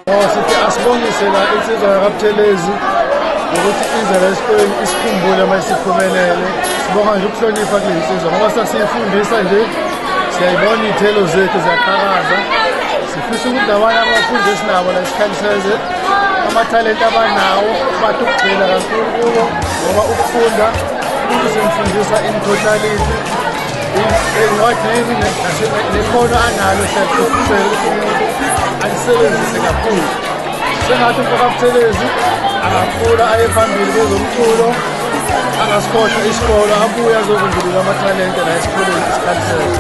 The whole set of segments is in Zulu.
Sithi asibonise la insizwa kaButhelezi ukuthi indlela esikoleni isikhumbule mayisiphumelele. Sibonga nje ukuhlonipha kule insizwa ngoba sasiyifundisa nje siyayibona iy'thelo zethu ziyaqhakaza. Sifisa ukuthi nabanye abafundi esinabo la esikhaliseze amathalente abanawo bathi ukugxila kakhulu kubo ngoba ukufunda simfundisa in totality encwadini nekhono analo siyagqugquzela ukuthi umuntu alisebenzise kakhulu. Sengathi uMfakaButhelezi angakhula aye phambili kwezomculo, angasikhohlwa isikolo, abuye azokundulula amathalente la esikoleni esikhaliseze.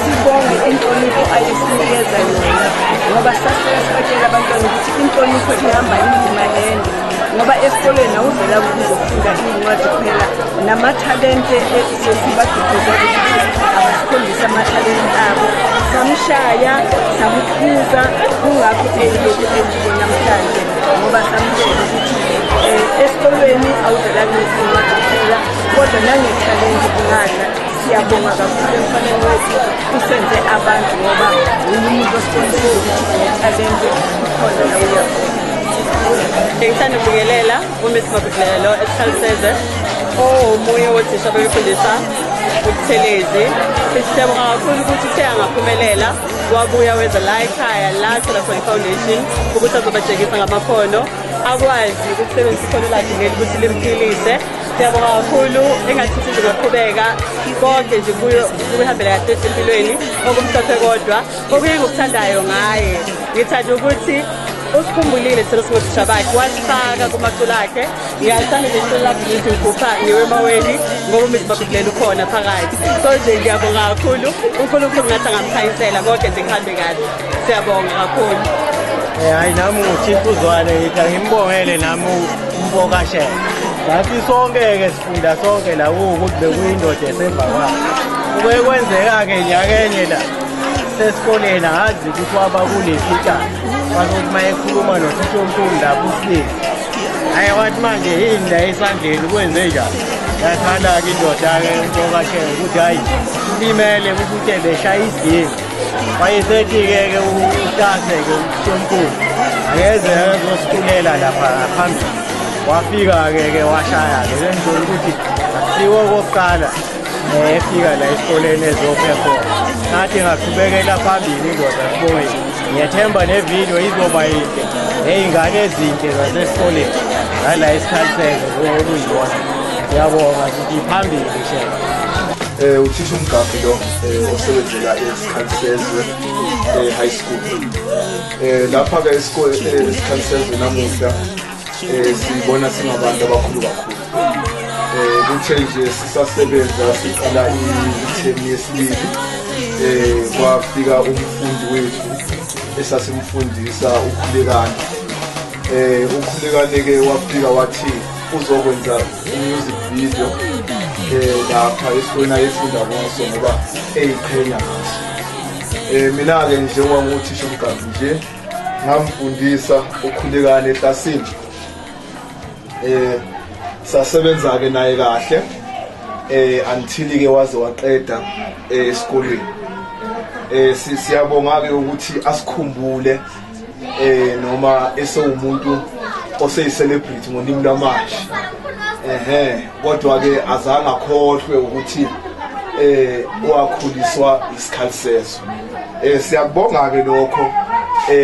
Sibonge inhlonipho ayisinikeza yona ngoba sasiyatshela abantwana ukuthi inhlonipho ihamba indima ende ngoba esikoleni awuvela ukuzofunda iy'ncwadi kuphela namathalente sesibagqugquzela ukuthi abasikhombise amathalente abo. Samshaya, samkhuza, kungakho elokhu elile namhlanje ngoba samtshela ukuthi esikolweni awuvela kuzincwadi kuphela kodwa nangethalente kungadla. Siyabonga kakhulu emfaneni wethu usenze abantu ngoba umuntu osibonile ukuthi nethalente khona la uyakhona. Ngithanda ukubingelela uMiss Mabudlelo esikhaliseze omunye wothisha bebefundisa uButhelezi. Siyabonga kakhulu ukuthi uthe angaphumelela wabuya weza la ekhaya la thola khona i-foundation ukuthi azobajekisa ngamakhono akwazi ukusebenzisa ikhono lakhe ngeli ukuthi limphilise. Siyabonga kakhulu engathithi ngaqhubeka konke nje kubehambela kahle empilweni okumhlophe kodwa okuye ngokuthandayo ngaye ngithanda ukuthi usikhumbulile thina singothisha bakhe wasifaka kumaculo akhe. Ngiyathanda nje iculo lakhe lithi ngikhupha ngiwemaweni ngoba uMiss Mabudlelo ukhona phakathi. So nje ngiyabonga kakhulu uNkulunkulu ngathi angamkhanyisela konke nje kuhambe kahle. Siyabonga kakhulu. Hayi nami uThixo uzwane ngithi ngimbongele nami uMfokashela. Ngathi sonke-ke sifunda sonke la ukuthi bekuyindoda esemva kwakhe. Kuke kwenzeka-ke nyakenye la sesikoleni azi ukuthi waba kulesi tshani wazokuthi uma ekhuluma noThixomkhulu lapho usihlezi. Hhayi wathi manje yini la esandleni kwenze njani? Yathanda-ke indoda-ke uMfokashela ukuthi hhayi limele ukuthi beshaya idini. Wayesethi-ke uTase-ke uThixomkhulu angeze azosikulela lapha phambili. Wafika-ke washaya-ke lendlela ukuthi akusiwo okokuqala efika la esikoleni ezophefoma. Nathi ngaqhubekela phambili indoda sibonge. Ngiyathemba nevidiyo izoba yinhle ney'ngane ezinhle zasesikoleni ngala esikhaliseze okuyibona. Siyabonga sithi phambili shela. Uthisha uMgabi lo osebenzela esikhaliseze high school. Lapha-ke esikhaliseze namuhla sibona singabantu abakhulu kakhulu. Kuthe nje sisasebenza siqala ithemu yesibili kwafika umfundi wethu esasimfundisa uKhulekani. uKhulekani-ke wafika wathi uzokwenza music video lapha esikoleni ayefunda kuso ngoba eyiqhenya ngaso. Mina-ke njengoba nguthisha uMgabi nje ngamfundisa uKhulekani eKlasini. Sasebenza-ke naye kahle until-ke waze waqeda esikoleni. Siyabonga-ke ukuthi asikhumbule noma esewumuntu oseyicelebrity ngolimi lwamanje. Kodwa-ke azange akhohlwe ukuthi wakhuliswa isikhalisezo. Siyakubonga-ke lokho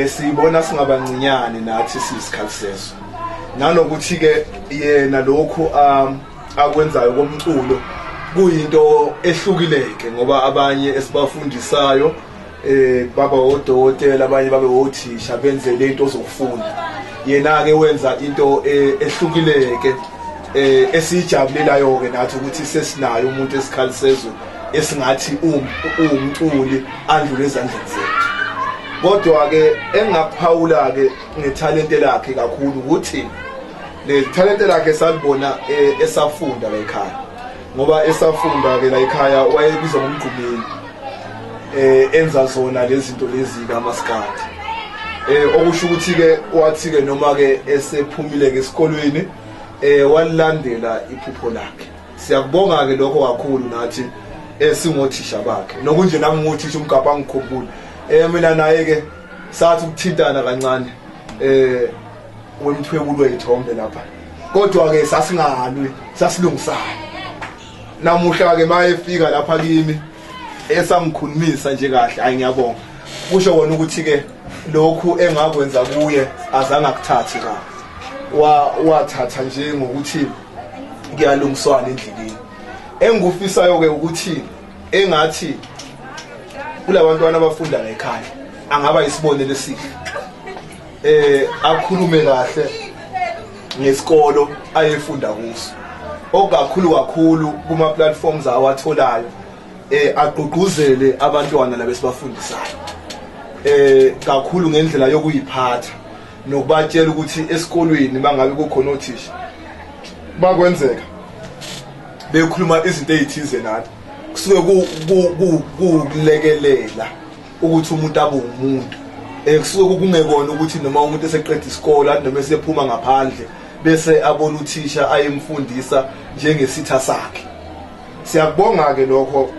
siyibona singabancinyane nathi siyisikhalisezo. Nanokuthi-ke yena lokhu akwenzayo komculo kuyinto ehlukileke ngoba abanye esibafundisayo baba odokotela, abanye babe othisha benze lento zokufunda. Yena-ke wenza into ehlukileke esiyijabulelayo-ke nathi ukuthi sesinayo umuntu esikhalisezwe esingathi uwumculi andlule ezandleni zethu. Kodwa-ke engakuphawula-ke ngethalente lakhe kakhulu ukuthi le talente lakhe salibona esafunda la ekhaya ngoba esafunda-ke la ekhaya wayebizwa ngomgqumeni enza zona lezi zinto lezi kamaskandi. Okusho ukuthi-ke wathi-ke noma-ke esephumile-ke esikolweni walilandela iphupho lakhe. Siyakubonga-ke lokho kakhulu nathi singothisha bakhe nokunje nami ngothisha umgaba ngikhumbula mina naye ke sathi ukuthintana kancane wemthwebulo wethombe lapha kodwa ke sasingalwi sasilungisana namuhla ke mayefika lapha kimi esangikhulumisa nje kahle ayi ngiyabonga kusho kona ukuthi ke lokhu engakwenza kuye azange akuthathe kahle wathatha nje ngokuthi ngiyalungiswana endleleni engikufisayo ke ukuthi engathi kulabantwana abafunda ekhaya angaba isibonelo esihle akhulume kahle ngesikolo ayefunda kuso okakhulu kuma platforms awatholayo agqugquzele abantwana labesibafundisayo kakhulu ngendlela yokuyiphatha nokubatshela ukuthi esikolweni bangabe kukhona othisha bakwenzeka bekhuluma izinto ezithize nathi kusuke kulekelela ukuthi umuntu abe umuntu kusuke kungekona ukuthi noma umuntu eseqeda isikole athi noma esephuma ngaphandle bese abona uthisha ayemfundisa njengesitha sakhe siyakubonga ke lokho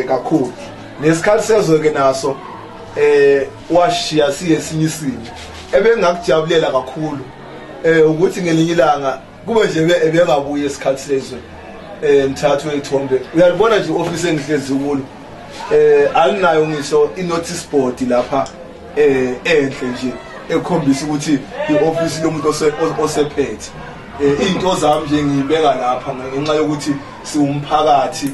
kakhulu nesikhathi sezwe ke naso washiya siyesinye isimo ebengakujabulela kakhulu ukuthi ngelinye ilanga kube nje ebengabuye esikhathi sezwe mthathu wethombe uyalibona nje office engihlezi kulo alinayo ngisho i-notice board lapha enhle nje ekhombisa ukuthi i-office yomuntu osephethe into zami nje ngibeka lapha ngenxa yokuthi siwumphakathi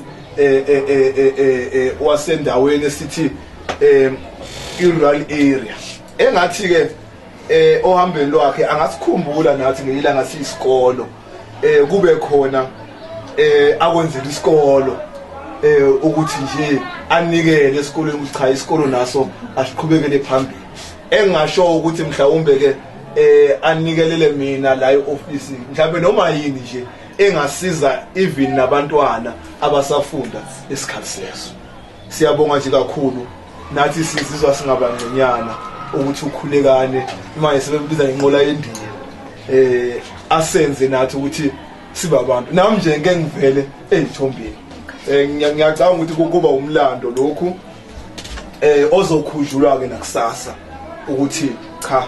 wasendaweni esithi i-rural area engathi ke ohambeni lwakhe angasikhumbula nathi ngelanga siyisikolo kube khona akwenzela isikolo ukuthi nje anikele esikolweni ukuthi cha isikolo naso asiqhubekele phambili engasho ukuthi mhlawumbe ke anikelele mina la e-office mhlawumbe noma yini nje engasiza even nabantwana abasafunda esikhathi seso siyabonga nje kakhulu nathi sizizwa singabangcinyana ukuthi ukhulekane manje sebebiza inqola yendiya asenze nathi ukuthi siba abantu nami nje ngeke ngivele ezithombeni ngiyacabanga ukuthi kuba umlando lokhu ozokhujulwa ke nakusasa ukuthi cha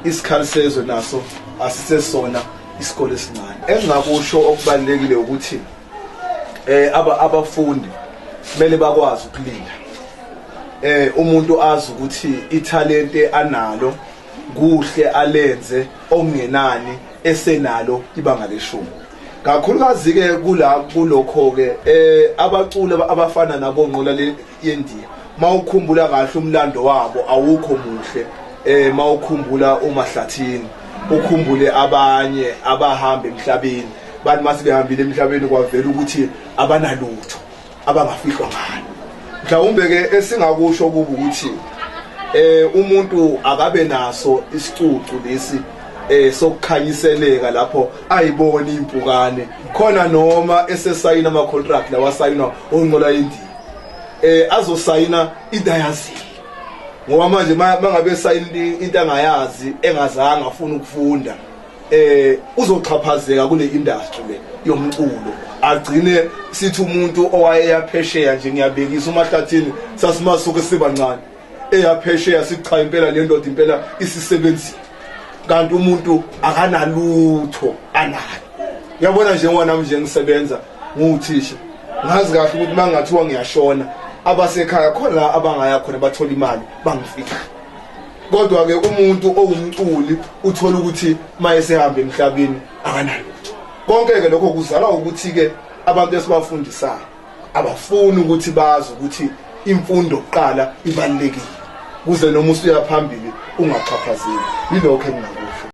isikhali sezwe naso asisesona isikole esincane engingakusho okubalekile ukuthi abafundi kumele bakwazi ukulinda umuntu azi ukuthi ithalente analo kuhle alenze okungenani esenalo ibanga leshumi kakhulukazi ke kulokho ke abaculi abafana nabonqola yendiya mawukhumbula kahle umlando wabo awukho muhle mawukhumbula uMahlathini ukhumbule abanye abahamba emhlabeni bathi masibehambile emhlabeni kwavela ukuthi abanalutho abangafihlwa ngalo mhlawumbe ke esingakusho kuba ukuthi umuntu akabe naso isicucu lesi sokukhanyiseleka lapho ayibona impukane khona noma esesayina ama contract lawa sayinwa onqola yendiya azosayina into ayazi ngoba manje mangabe sayini into angayazi engazange afuna ukufunda uzoxhaphazeka kule industry le yomculo agcine sithi umuntu owayeyaphesheya nje ngiyabekisa uMahlathini sasimasuke sibancane eyaphesheya sicha impela le ndoda impela isisebenzile kanti umuntu akanalutho analo uyabona nje ngoba nami nje ngisebenza nguthisha ngazi kahle ukuthi mangathiwa ngiyashona abasekhaya khona abangaya khona bathola imali bangifika kodwa ke umuntu owumculi uthola ukuthi maye sehamba emhlabeni akanalutho konke ke lokho kuzala ukuthi ke abantu esibafundisayo abafuni ukuthi bazi ukuthi imfundo oqala ibalekile kuze noma usuya phambili ungachaphazeli yilokho enginaku